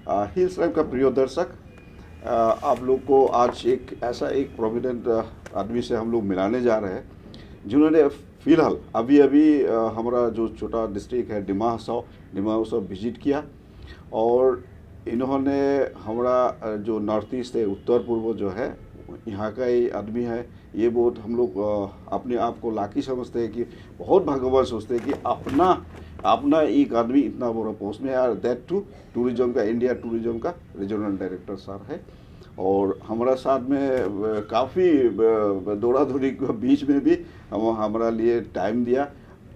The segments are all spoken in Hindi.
हिल्स लाइव का प्रिय दर्शक, आप लोग को आज एक ऐसा एक प्रोमिनेंट आदमी से हम लोग मिलाने जा रहे हैं जिन्होंने फिलहाल अभी अभी हमारा जो छोटा डिस्ट्रिक्ट है डिमा हसाओ विजिट किया। और इन्होंने हमारा जो नॉर्थ ईस्ट है, उत्तर पूर्व जो है, यहाँ का ही आदमी है। ये बहुत हम लोग अपने आप को लाकी समझते हैं कि बहुत भाग्यवान सोचते हैं कि अपना एक आदमी इतना बड़ा पोस्ट में है, दैट टू टूरिज्म का, इंडिया टूरिज्म का रीजनल डायरेक्टर सर है। और हमारा साथ में काफ़ी दौड़ा दौड़ी के बीच में भी हमारा लिए टाइम दिया,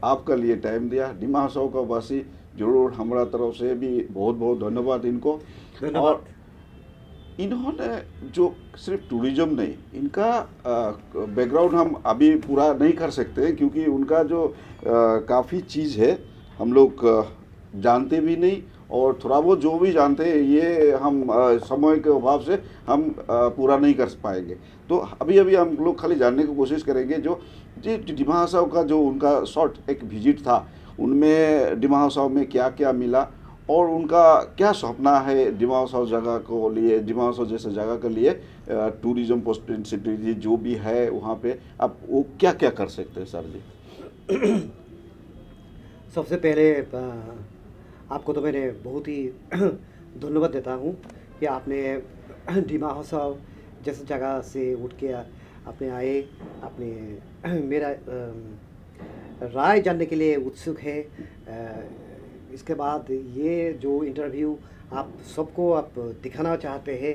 आपका लिए टाइम दिया। डिमा हसाओ का वासी जरूर हमारा तरफ से भी बहुत बहुत धन्यवाद इनको। और इन्होंने जो सिर्फ टूरिज्म नहीं, इनका बैकग्राउंड हम अभी पूरा नहीं कर सकते हैं क्योंकि उनका जो काफ़ी चीज़ है हम लोग जानते भी नहीं, और थोड़ा बहुत जो भी जानते हैं ये हम समय के अभाव से हम पूरा नहीं कर पाएंगे। तो अभी अभी हम लोग खाली जानने की कोशिश करेंगे जो डिमा हसाओ का जो उनका शॉर्ट एक विजिट था, उनमें डिमा हसाओ में क्या क्या मिला और उनका क्या सपना है डिमा हसाओ जगह को लिए, डिमा हसाओ जैसे जगह के लिए टूरिज्म पोटेंशियल जो भी है वहाँ पे आप वो क्या क्या कर सकते हैं सर जी? सबसे पहले आपको तो मैंने बहुत ही धन्यवाद देता हूँ कि आपने डिमा हसाओ जैसे जगह से उठ के आपने आए, आपने मेरा राय जानने के लिए उत्सुक है। इसके बाद ये जो इंटरव्यू आप सबको आप दिखाना चाहते हैं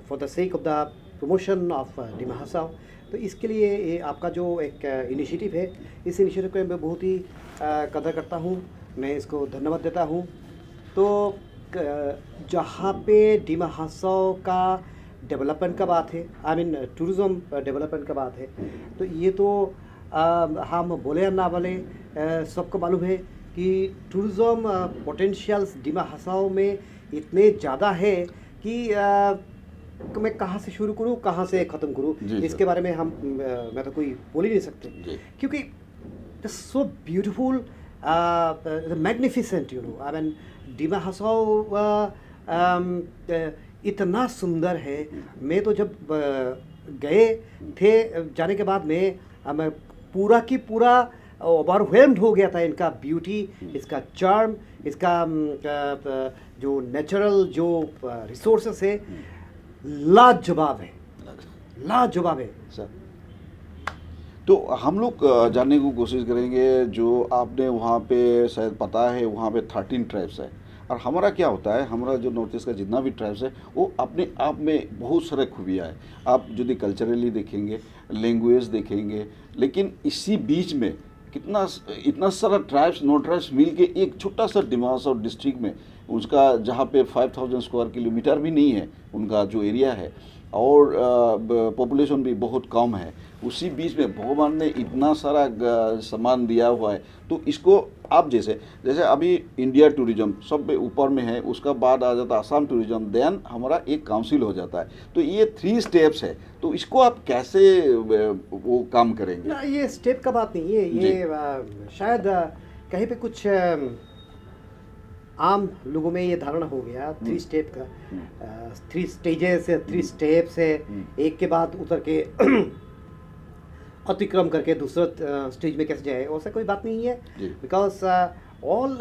for the sake of the promotion of Dima Hasao, तो इसके लिए ये आपका जो एक इनिशिएटिव है, इस इनिशिएटिव को मैं बहुत ही कदर करता हूँ, मैं इसको धन्यवाद देता हूँ। तो जहाँ पे डिमा हसाओ का डेवलपमेंट का बात है, आई मीन टूरिज़्म डेवलपमेंट का बात है, तो ये तो हम बोले या ना बोले सबको मालूम है कि टूरिज़्म पोटेंशियल्स डिमा हसाओ में इतने ज़्यादा है कि मैं कहाँ से शुरू करूँ, कहाँ से ख़त्म करूँ, इसके बारे में मैं तो कोई बोल ही नहीं सकते क्योंकि so beautiful, magnificent, you know, I mean Dima Hasao इतना सुंदर है। मैं तो जब गए थे, जाने के बाद मैं पूरा की पूरा ओवरवेल्म्ड हो गया था इनका ब्यूटी, इसका चार्म, इसका जो नेचुरल जो रिसोर्सेस है, लाजवाब है, लाजवाब है सर। तो हम लोग जानने की कोशिश करेंगे, जो आपने वहाँ पे शायद पता है वहाँ पे 13 ट्राइब्स है, और हमारा क्या होता है, हमारा जो नॉर्थ ईस्ट का जितना भी ट्राइब्स है वो अपने आप में बहुत सारे खूबियाँ है। आप यदि कल्चरली देखेंगे, लैंग्वेज देखेंगे, लेकिन इसी बीच में इतना सारा ट्राइब्स, नॉन ट्राइब्स मिल के एक छोटा सा डिमा हसाओ डिस्ट्रिक्ट में, उसका जहाँ पे 5000 स्क्वायर किलोमीटर भी नहीं है उनका जो एरिया है, और पॉपुलेशन भी बहुत कम है, उसी बीच में भगवान ने इतना सारा सामान दिया हुआ है। तो इसको आप जैसे अभी इंडिया टूरिज्म सब ऊपर में है, उसका बाद आ जाता है आसाम टूरिज्म, देन हमारा एक काउंसिल हो जाता है। तो ये 3 स्टेप्स है, तो इसको आप कैसे वो काम करेंगे? ना, ये स्टेप का बात नहीं है, ये शायद कहीं पे कुछ आम लोगों में ये धारणा हो गया 3 स्टेप का, 3 स्टेजेस है, 3 स्टेप्स है, एक के बाद उतर के अतिक्रम करके दूसरा स्टेज में कैसे जाए, ऐसा कोई बात नहीं है। Because all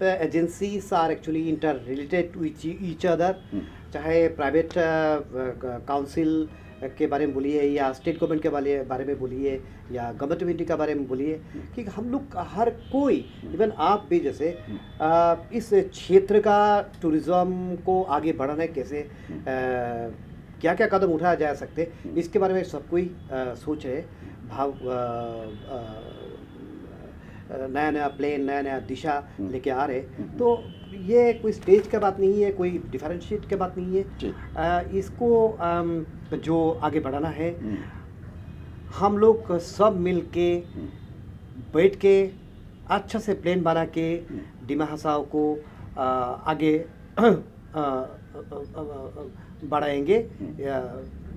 agencies are actually inter related to each other, चाहे प्राइवेट काउंसिल के बारे में बोलिए या स्टेट गवर्नमेंट के बारे में बोलिए या गवर्नमेंट ऑफ इंडिया के बारे में बोलिए, कि हम लोग हर कोई, इवन आप भी जैसे इस क्षेत्र का टूरिज़्म को आगे बढ़ाने कैसे क्या क्या कदम उठाया जा सकते, इसके बारे में सब कोई सोच रहे, भाव नया नया प्लान, नया नया दिशा लेके आ रहे। तो ये कोई स्टेज का बात नहीं है, कोई डिफरेंशिएट का बात नहीं है, इसको जो आगे बढ़ाना है, हम लोग सब मिल के बैठ के अच्छा से प्लान बना के डिमा हसाओ को आगे बढ़ाएंगे,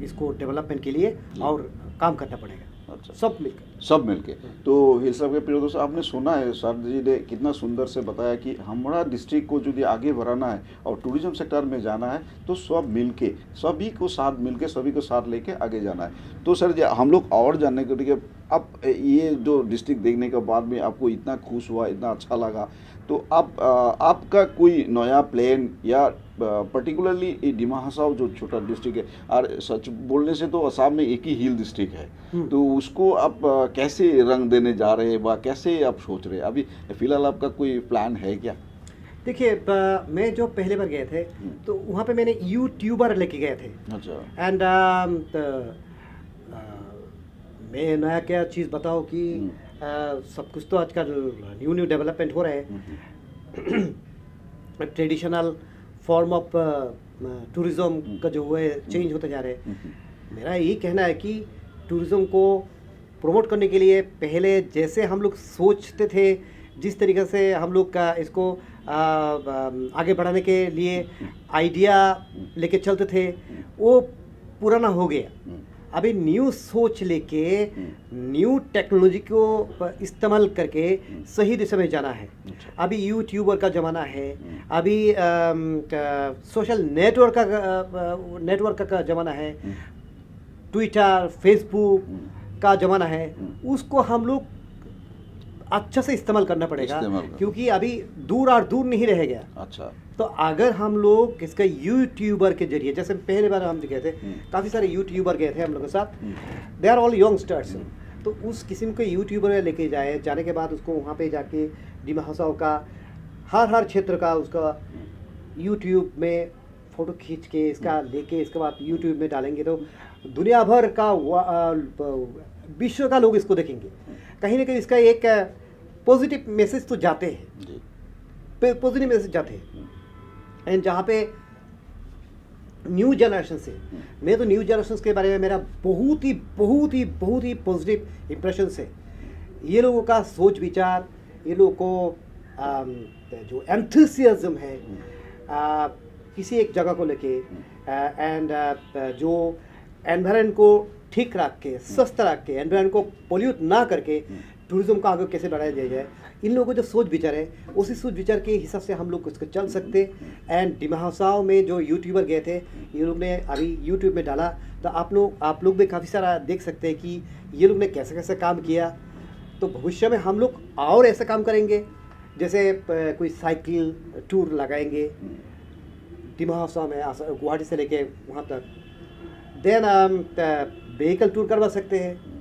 इसको डेवलपमेंट के लिए और काम करना पड़ेगा। अच्छा। सब मिलकर। सब मिलके। तो हिल साहब के प्रिय दोस्तों, आपने सुना है सर जी ने कितना सुंदर से बताया कि हमारा डिस्ट्रिक्ट को यदि आगे बढ़ाना है और टूरिज्म सेक्टर में जाना है तो सब मिलके, सभी को साथ मिलके, सभी को साथ लेके आगे जाना है। तो सर जी हम लोग और जानने के लिए, अब ये जो डिस्ट्रिक्ट देखने के बाद में आपको इतना खुश हुआ, इतना अच्छा लगा, तो आप आपका कोई नया प्लान या पर्टिकुलरली ये डिमा हसाओ जो छोटा डिस्ट्रिक्ट है, और सच बोलने से तो असम में एक ही हिल डिस्ट्रिक्ट है, तो उसको आप कैसे रंग देने जा रहे हैं, व कैसे आप सोच रहे हैं अभी फिलहाल, आपका कोई प्लान है क्या? देखिए, मैं जो पहले बार गए थे तो वहाँ पे मैंने यूट्यूबर लेके गए थे। अच्छा। एंड मैं नया क्या चीज़ बताऊँ कि सब कुछ तो आजकल न्यू डेवलपमेंट हो रहे हैं। ट्रेडिशनल फॉर्म ऑफ टूरिज़्म का जो है चेंज होते जा रहे हैं। मेरा यही कहना है कि टूरिज़्म को प्रमोट करने के लिए पहले जैसे हम लोग सोचते थे, जिस तरीके से हम लोग का इसको आगे बढ़ाने के लिए आइडिया लेके चलते थे, वो पुराना हो गया। अभी न्यू सोच लेके न्यू टेक्नोलॉजी को इस्तेमाल करके सही दिशा में जाना है। अभी यूट्यूबर का ज़माना है, अभी सोशल नेटवर्क का ज़माना है, ट्विटर फेसबुक का ज़माना है। उसको हम लोग अच्छा से इस्तेमाल करना पड़ेगा, क्योंकि अभी दूर और दूर नहीं रह गया। अच्छा। तो अगर हम लोग इसका यूट्यूबर के जरिए, जैसे पहले बार हम गए थे, काफ़ी सारे यूट्यूबर गए थे हम लोग के साथ, दे आर ऑल यंगस्टर्स। तो उस किस्म के यूट्यूबर लेके जाने के बाद उसको वहाँ पे जाके डिमा हसाओ का हर क्षेत्र का उसका यूट्यूब में फ़ोटो खींच के इसका लेके इसके बाद यूट्यूब में डालेंगे तो दुनिया भर का विश्व का लोग इसको देखेंगे। कहीं ना कहीं इसका एक पॉजिटिव मैसेज तो जाते हैं, पॉजिटिव मैसेज जाते हैं। एंड जहाँ पे न्यू जनरेशन से, मैं तो न्यू जनरेशन के बारे में मेरा बहुत ही पॉजिटिव इम्प्रेशन है। ये लोगों का सोच विचार, ये लोगों को जो एंथुसियाज्म है किसी एक जगह को लेके, एंड जो एनवायरनमेंट को ठीक रख के, स्वस्थ रख के, एनवायरनमेंट को पोल्यूट ना करके टूरिज्म को आगे कैसे बढ़ाया जाए, इन लोगों को जो सोच विचार है, उसी सोच विचार के हिसाब से हम लोग उसको चल सकते। एंड डिमा हसाओ में जो यूट्यूबर गए थे, ये लोग ने अभी यूट्यूब में डाला, तो आप लोग भी काफ़ी सारा देख सकते हैं कि ये लोग ने कैसे कैसे काम किया। तो भविष्य में हम लोग और ऐसा काम करेंगे, जैसे कोई साइकिल टूर लगाएंगे डिमा हसाओ में, गुवाहाटी से लेके वहाँ तक। देन व्हीकल टूर करवा सकते हैं।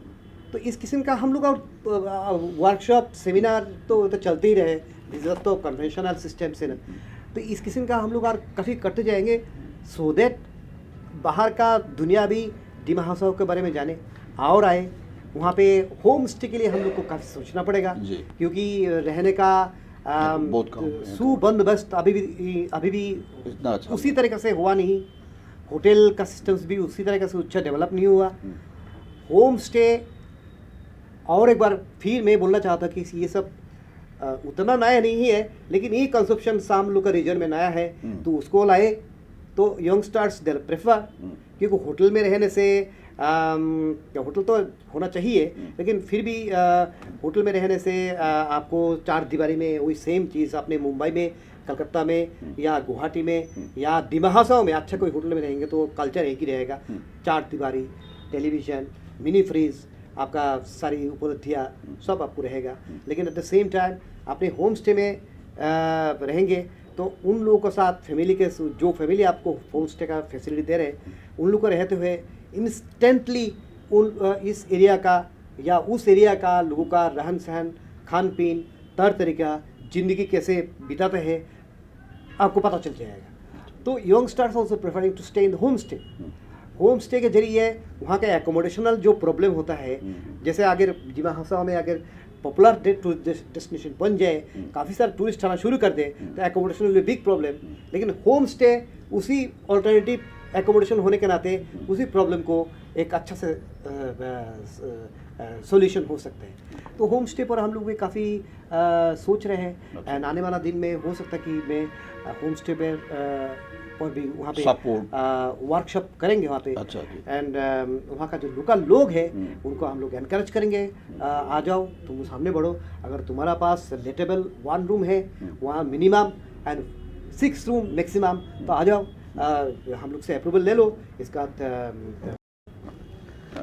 तो इस किस्म का हम लोग वर्कशॉप सेमिनार तो चलते ही रहे, रिजर्व तो कन्वेंशनल सिस्टम से ना, तो इस किस्म का हम लोग और काफ़ी करते जाएंगे, सो दैट बाहर का दुनिया भी डिमा हसाओ के बारे में जाने और आए। वहाँ पे होम स्टे के लिए हम लोग को काफ़ी सोचना पड़ेगा, क्योंकि रहने का सुबंदोबस्त अभी भी अच्छा उसी तरीके से हुआ नहीं। होटल का सिस्टम्स भी उसी तरीके से अच्छा डेवलप नहीं हुआ। होम स्टे, और एक बार फिर मैं बोलना चाहता कि ये सब उतना नया नहीं है, लेकिन ये कंसेप्शन हम लोग का रीजन में नया है, तो उसको लाए तो यंगस्टर्स दे प्रेफर। क्योंकि होटल में रहने से होटल तो होना चाहिए, लेकिन फिर भी होटल में रहने से आपको चार दीवारी में वही सेम चीज़ आपने मुंबई में, कलकत्ता में या गुवाहाटी में या डिमा हसाओ में अच्छा कोई होटल में रहेंगे तो कल्चर एक ही रहेगा। चार दीवारी, टेलीविज़न, मिनी फ्रीज, आपका सारी उपलब्धियाँ सब आपको रहेगा। लेकिन एट द सेम टाइम अपने होम स्टे में रहेंगे तो उन लोगों के साथ फैमिली के, जो फैमिली आपको होम स्टे का फैसिलिटी दे रहे हैं, उन लोगों को रहते हुए इंस्टेंटली इस एरिया का या उस एरिया का लोगों का रहन सहन, खान पीन, तौर तरीका, ज़िंदगी कैसे बिताते हैं आपको पता चल जाएगा। तो youngsters also preferring to stay in the home stay. Home stay के जरिए वहाँ का एकोमोडेशनल जो प्रॉब्लम होता है, जैसे अगर डिमा हसाओ में अगर पॉपुलर डेस्टिनेशन बन जाए, काफ़ी सारे टूरिस्ट आना शुरू कर दे, तो accommodation will be big problem. लेकिन होम स्टे उसी अल्टरनेटिव एकोमोडेशन होने के नाते उसी प्रॉब्लम को एक अच्छा से सॉल्यूशन हो सकते हैं। तो होम स्टे पर हम लोग भी काफ़ी सोच रहे हैं अच्छा। एंड आने वाला दिन में हो सकता है कि मैं होम स्टे पर भी वहाँ पे Support। वर्कशॉप करेंगे वहाँ पे। अच्छा जी। एंड वहाँ का जो लोकल लोग हैं उनको हम लोग एनकरेज करेंगे, आ जाओ तुम सामने बढ़ो, अगर तुम्हारा पास लेटेबल 1 रूम है वहाँ मिनिमम एंड 6 रूम मैक्सिमम, तो आ जाओ, हम लोग से अप्रूवल ले लो। इसका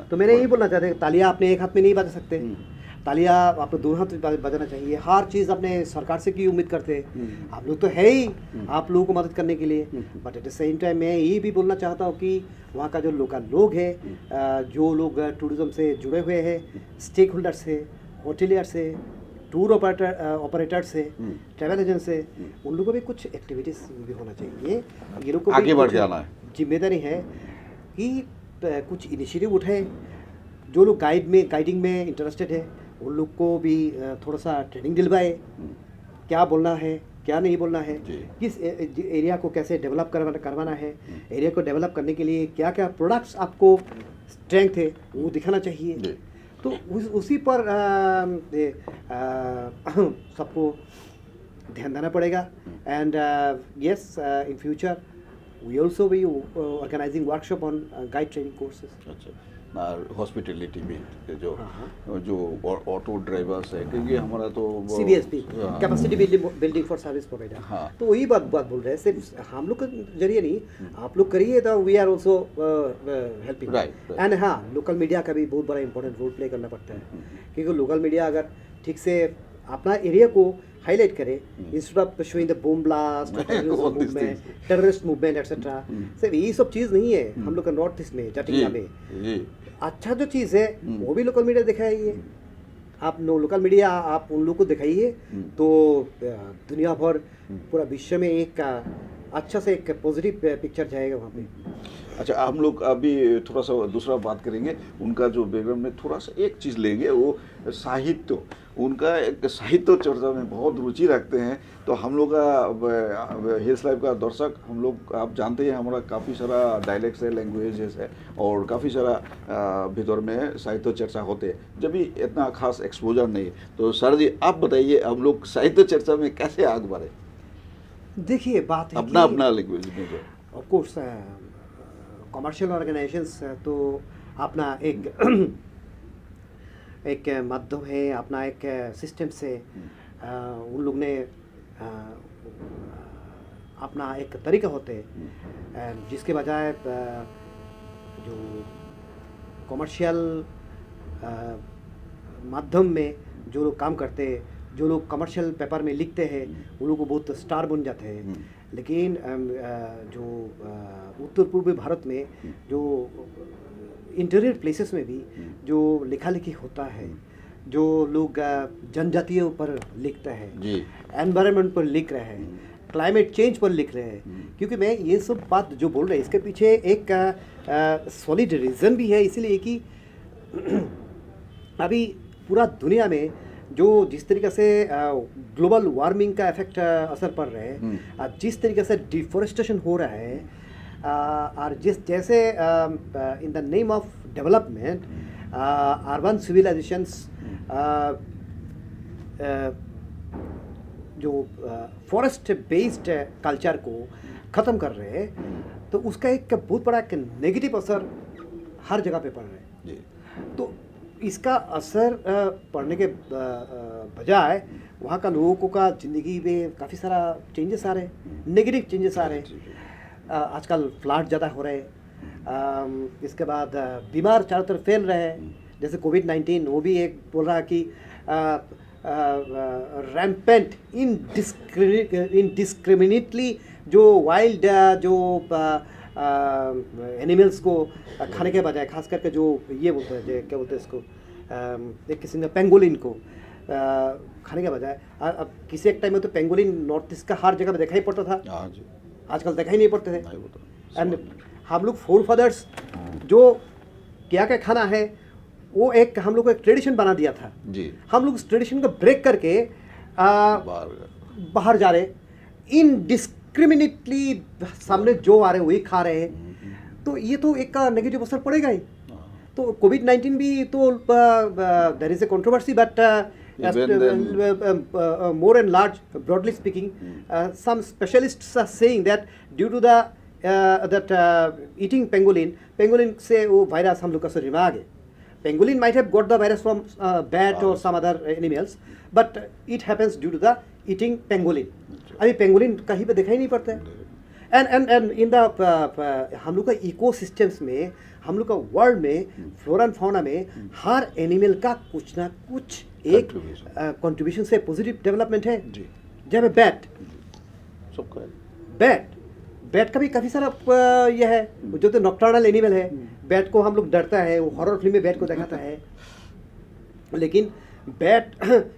तो मैंने यही बोलना चाहते हैं, तालियां आपने एक हाथ में नहीं बजा सकते, तालियां आपको दोनों हाथ में बजाना चाहिए। हर चीज़ अपने सरकार से की उम्मीद करते हैं, आप लोग तो है ही आप लोगों को मदद करने के लिए, but at the same time मैं ये भी बोलना चाहता हूँ कि वहाँ का जो लोकल लोग हैं, जो लोग टूरिज़्म से जुड़े हुए हैं, स्टेक होल्डर्स है, होटेलियर से, टूर ऑपरेटर से, ट्रैवल एजेंट से, उन लोगों को भी कुछ एक्टिविटीज़ भी होना चाहिए। ये लोग को आगे भी बढ़ कुछ जाना है। जिम्मेदारी है कि कुछ इनिशिएटिव उठाए। जो लोग गाइडिंग में इंटरेस्टेड है उन लोग को भी थोड़ा सा ट्रेनिंग दिलवाए, क्या बोलना है क्या नहीं बोलना है, किस एरिया को कैसे डेवलप करवाना है, एरिया को डेवलप करने के लिए क्या क्या प्रोडक्ट्स आपको स्ट्रेंथ है वो दिखाना चाहिए। तो उसी पर सबको ध्यान देना पड़ेगा। And yes, in future we also be organising workshop on guide training courses. अच्छा, हॉस्पिटैलिटी में जो ऑटो ड्राइवर्स है, क्योंकि हमारा तो CBSP capacity building for service provider. हाँ। तो वही बात बोल रहे हैं, सिर्फ हम लोग के जरिए नहीं, आप लोग करिए तो we are also helping. Right। And हाँ, लोकल मीडिया का भी बहुत बड़ा इंपॉर्टेंट रोल प्ले करना पड़ता है, क्योंकि लोकल मीडिया अगर ठीक से अपना एरिया को हाईलाइट करे instead of showing the bomb blast, terrorist movement etcetera, सिर्फ ये सब चीज़ नहीं है। हम लोग का नॉर्थ ईस्ट में जटिंगा में अच्छा जो चीज़ है वो भी लोकल मीडिया दिखाइए। आप लोकल मीडिया आप उन लोग को दिखाइए तो दुनिया भर पूरा विश्व में एक अच्छा से एक पॉजिटिव पिक्चर जाएगा वहाँ पे। अच्छा, हम लोग अभी थोड़ा सा दूसरा बात करेंगे, उनका जो बैकग्राउंड में थोड़ा सा एक चीज़ लेंगे, वो साहित्य। उनका एक साहित्य चर्चा में बहुत रुचि रखते हैं। तो हम लोग का हिल्स लाइफ का दर्शक, हम लोग आप जानते हैं हमारा काफ़ी सारा डायलेक्ट्स है, लैंग्वेजेस है, और काफ़ी सारा भीतर में साहित्य चर्चा होते हैं, जब भी इतना खास एक्सपोजर नहीं है। तो सर जी आप बताइए, हम लोग साहित्य चर्चा में कैसे आगे बढ़े? देखिए, बात है अपना लैंग्वेज में जो ऑफ कोर्स कमर्शियल ऑर्गेनाइजेशंस तो अपना एक माध्यम है, अपना एक सिस्टम से उन लोग ने अपना एक तरीका होते हैं, जिसके बजाय जो कमर्शियल माध्यम में जो लोग काम करते हैं, जो लोग कमर्शियल पेपर में लिखते हैं, उन लोगों को बहुत स्टार बन जाते हैं। लेकिन जो उत्तर पूर्वी भारत में जो इंटीरियर प्लेसेस में भी जो लिखा लिखी होता है, जो लोग जनजातियों पर लिखते हैं, एनवायरनमेंट पर लिख रहे हैं, क्लाइमेट चेंज पर लिख रहे हैं, क्योंकि मैं ये सब बात जो बोल रहे हैं इसके पीछे एक सॉलिड रीज़न भी है, इसलिए कि अभी पूरा दुनिया में जो जिस तरीके से ग्लोबल वार्मिंग का इफेक्ट असर पड़ रहा है, जिस तरीके से डिफॉरेस्टेशन हो रहा है, और जैसे in the name of development urban civilisations जो फॉरेस्ट बेस्ड कल्चर को ख़त्म कर रहे हैं, तो उसका एक बहुत बड़ा एक नेगेटिव असर हर जगह पे पड़ रहा है। तो इसका असर पड़ने के बजाय वहाँ का लोगों का ज़िंदगी में काफ़ी सारा चेंजेस आ रहे हैं, नेगेटिव चेंजेस आ रहे हैं। आजकल फ्लड ज़्यादा हो रहे हैं, इसके बाद बीमार चारों तरफ फैल रहे हैं, जैसे कोविड-19 वो भी एक बोल रहा है कि रैम्पेंट इनडिस्क्रिमिनेटली जो वाइल्ड जो एनिमल्स को खाने के बजाय, खास करके जो ये बोलते हैं, क्या बोलते हैं इसको, एक किसी ने पेंगोलिन को खाने के बजाय, अब किसी एक टाइम में तो पेंगोलिन नॉर्थ ईस्ट का हर जगह पे देखा ही पड़ता था, आजकल देखा ही नहीं पड़ते थे। एंड हम लोग फोर फादर्स जो क्या क्या खाना है वो एक हम लोग को एक ट्रेडिशन बना दिया था जी। हम लोग उस ट्रेडिशन को ब्रेक करके बाहर जा रहे, इनडिस्क्रिमिनेटली सामने जो आ रहे वही खा रहे हैं, तो ये तो एक का नेगेटिव असर पड़ेगा ही। तो कोविड-19 भी तो there is a controversy but more and large, broadly speaking, some specialists are saying that due to the eating pangolin से वो वायरस हम लोग का शरीर में आ गए. Pangolin might have got the virus from bat or some other animals, but it happens due to the eating pangolin. अभी pangolin कहीं पे दिखाई नहीं पड़ता है. And in the हम लोग का इकोसिस्टम्स में, हम लोग का वर्ल्ड में, फ्लोरा एंड फाउना में हर एनिमल का कुछ ना कुछ एक कंट्रीब्यूशन से पॉजिटिव डेवलपमेंट है. जब बैट सबका बैट का भी काफ़ी सारा यह है, जो तो नॉक्टर्नल एनिमल है. बैट को हम लोग डरता है, वो हॉरर फिल्म में बैट को दिखाता है. लेकिन बैट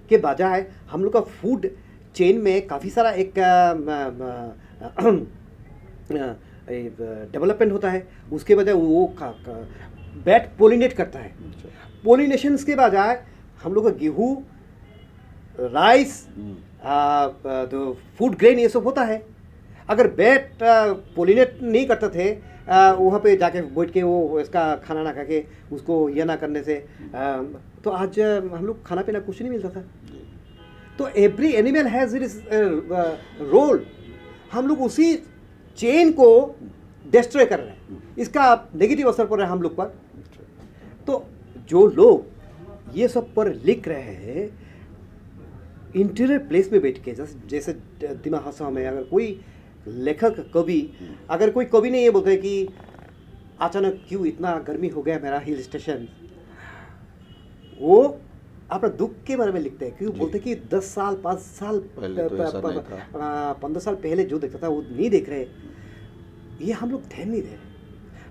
के बजाय हम लोग का फूड चेन में काफ़ी सारा एक डेवलपमेंट होता है. उसके बजाय वो बैट पोलिनेट करता है. पोलिनेशन के बजाय हम लोग का गेहूँ, राइस, तो फूड ग्रेन ये सब होता है. अगर बैट पोलिनेट नहीं करते थे वहाँ पे जाके बैठ के वो इसका खाना ना खा के उसको यह ना करने से तो आज हम लोग खाना पीना कुछ नहीं मिलता था. तो every animal has its role. हम लोग उसी चेन को डिस्ट्रॉय कर रहे हैं. इसका नेगेटिव असर पड़ रहा है हम लोग पर. तो जो लोग ये सब पर लिख रहे हैं इंटीरियर प्लेस में बैठ के, जैसे दिमाग हंसा में अगर कोई लेखक कवि, अगर कोई कवि ने ये बोलते हैं कि अचानक क्यों इतना गर्मी हो गया मेरा हिल स्टेशन, वो अपना दुख के बारे में लिखते हैं. क्यों बोलते हैं कि 10 साल 5 साल 15 साल पहले जो देखता था वो नहीं देख रहे. ये हम लोग ध्यान नहीं दे रहे.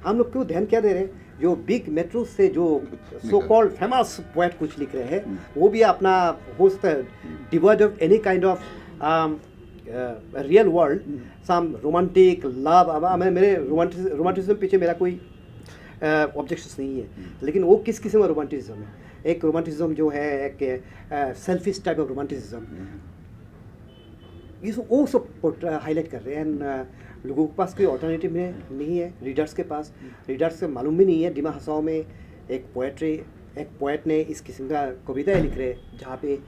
हम लोग क्यों ध्यान क्या दे रहे हैं? जो बिग मेट्रो से जो सो कॉल्ड फेमस पोएट कुछ लिख रहे हैं वो भी अपना host devoid of any kind of real world, some romantic love. मेरे रोमांटिसिज्म पीछे मेरा कोई ऑब्जेक्शन नहीं है. लेकिन वो किस किस्म का रोमांटिसिज्म है? एक रोमांटिसिज्म जो है एक सेल्फिश टाइप ऑफ रोमांटिसिज्म. ये वो सब हाईलाइट कर रहे हैं. लोगों के पास कोई ऑल्टरनेटिव नहीं है. रीडर्स के पास, रीडर्स से मालूम भी नहीं है. दिमाग हंसाओं में एक पोएट ने इस किस्म का कविताएं लिख रहे हैं जहाँ पे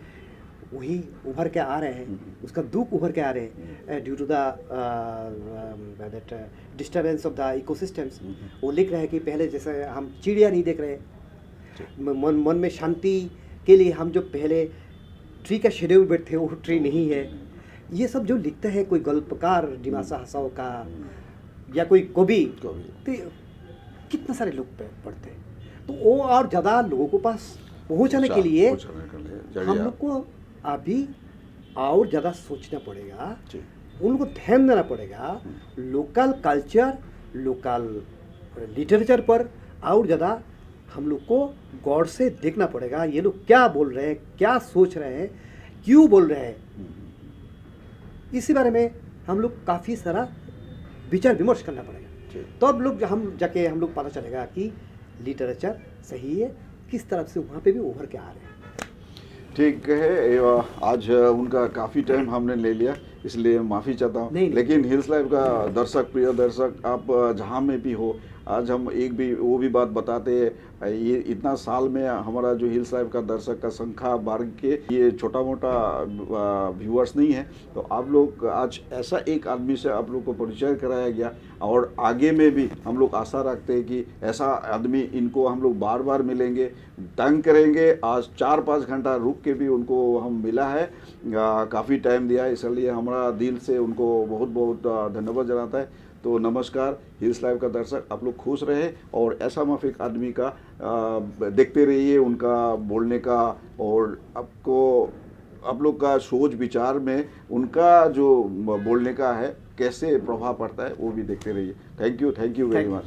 वही उभर के आ रहे हैं, उसका दुख उभर के आ रहे हैं due to that disturbance of the ecosystems. वो लिख रहे हैं कि पहले जैसे हम चिड़िया नहीं देख रहे. मन में शांति के लिए हम जो पहले ट्री का शेड्यूल बैठते थे वो ट्री नहीं है. ये सब जो लिखता है कोई गल्पकार दिमासा हसाओ का या कोई कवि, तो कितना सारे लोग पढ़ते हैं. तो वो और ज़्यादा लोगों को पास पहुंचाने के लिए हम लोग को अभी और ज़्यादा सोचना पड़ेगा. उन लोगों को ध्यान देना पड़ेगा लोकल कल्चर, लोकल लिटरेचर पर. और ज़्यादा हम लोग को गौर से देखना पड़ेगा ये लोग क्या बोल रहे हैं, क्या सोच रहे हैं, क्यों बोल रहे हैं. इसी बारे में हम लोग काफ़ी सारा विचार विमर्श करना पड़ेगा. तो अब लोग हम लोग पता चलेगा कि लिटरेचर सही है, किस तरफ से वहाँ पे भी उभर के आ रहे हैं. ठीक है. आज उनका काफ़ी टाइम हमने ले लिया, इसलिए माफ़ी चाहता हूँ. लेकिन हिल्स लाइव का दर्शक, प्रिय दर्शक, आप जहाँ में भी हो, आज हम वो भी बात बताते हैं. ये इतना साल में हमारा जो हिल्स लाइव का दर्शक का संख्या बढ़ के ये छोटा मोटा व्यूअर्स नहीं है. तो आप लोग आज ऐसा एक आदमी से आप लोग को परिचय कराया गया और आगे में भी हम लोग आशा रखते हैं कि ऐसा आदमी इनको हम लोग बार बार मिलेंगे, तंग करेंगे. आज 4-5 घंटा रुक के भी उनको हम मिला है, काफ़ी टाइम दिया है, इसलिए हमारा दिल से उनको बहुत बहुत धन्यवाद जनाता है. तो नमस्कार हिल्स लाइव का दर्शक, आप लोग खुश रहे और ऐसा माफिक आदमी का देखते रहिए, उनका बोलने का और आप लोग का सोच विचार में उनका जो बोलने का है कैसे प्रभाव पड़ता है वो भी देखते रहिए. Thank you very much.